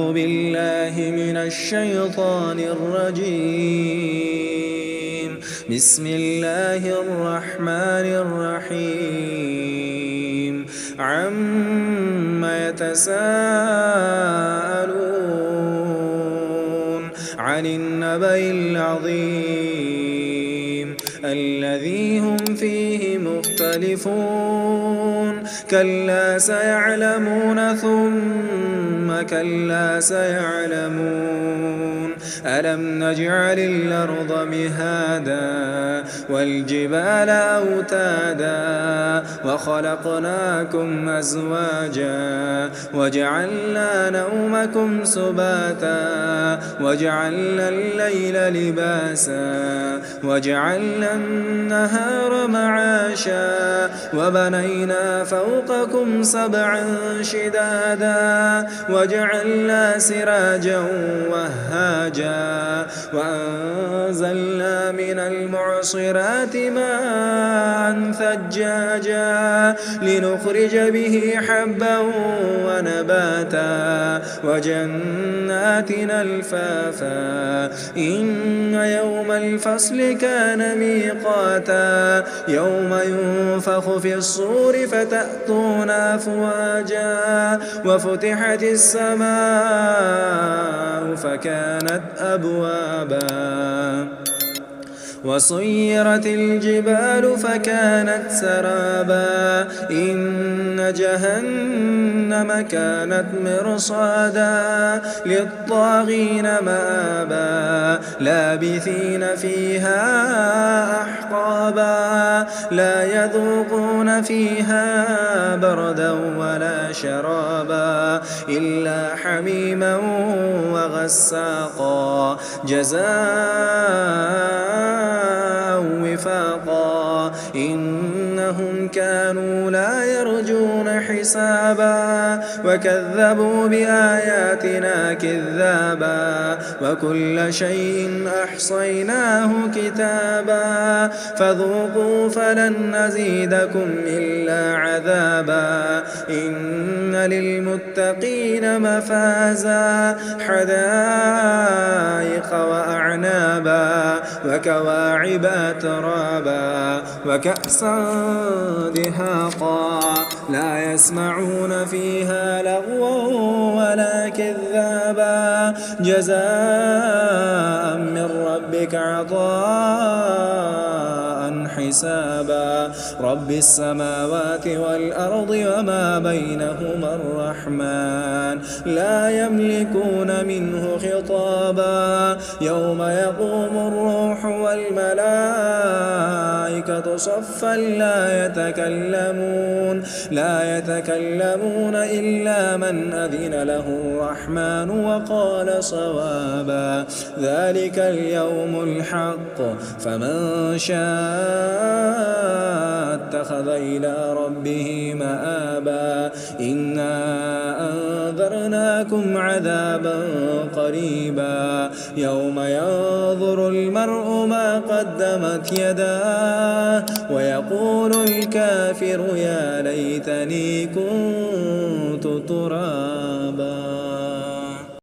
أعوذ بالله من الشيطان الرجيم. بسم الله الرحمن الرحيم. عم يتساءلون عن النبأ العظيم الذي هم فيه مختلفون كلا سيعلمون ثم كلا سيعلمون ألم نجعل الأرض مهادا والجبال أوتادا وخلقناكم أزواجا وجعلنا نومكم سباتا وجعلنا الليل لباسا وجعلنا النهار معاشا وبنينا فوقكم سبعا شدادا وجعلنا سراجا وهاجا وأنزلنا من المعصرات ماء ثجاجا لنخرج به حبا ونباتا وجنات ألفافا إن يوم الفصل كان ميقاتا يوم ينفخ في الصور فتأتون أفواجا وفتحت السماء فكانت أبوابا وسيرت الجبال فكانت سرابا إن جهنم كانت مرصادا للطاغين مآبا لابثين فيها أحقابا لا يذوقون فيها بردا ولا شرابا إلا حميما وغساقا جزاء وفاقا إنهم كانوا لا يرجون حسابا وكذبوا بآياتنا كذابا وكل شيء أحصيناه كتابا فذوقوا فلن نزيدكم إلا عذابا إن للمتقين مفازا حدائق وأعنابا وكواعب أترابا وكأسا دهاقا لا يسمعون فيها لغوا ولا كذابا جزاء من ربك عطاء حسابا رب السماوات والأرض وما بينهما الرحمن لا يملكون منه خطابا يوم يقوم الروح والملائكة صفا لا يتكلمون إلا من أذن له الرحمن وقال صوابا ذلك اليوم الحق فمن شاء اتخذ إلى ربه مآبا إنا أنذرناكم عذابا قريبا يوم ينظر المرء ما قدمت يداه ويقول الكافر يا ليتني كنت ترابا.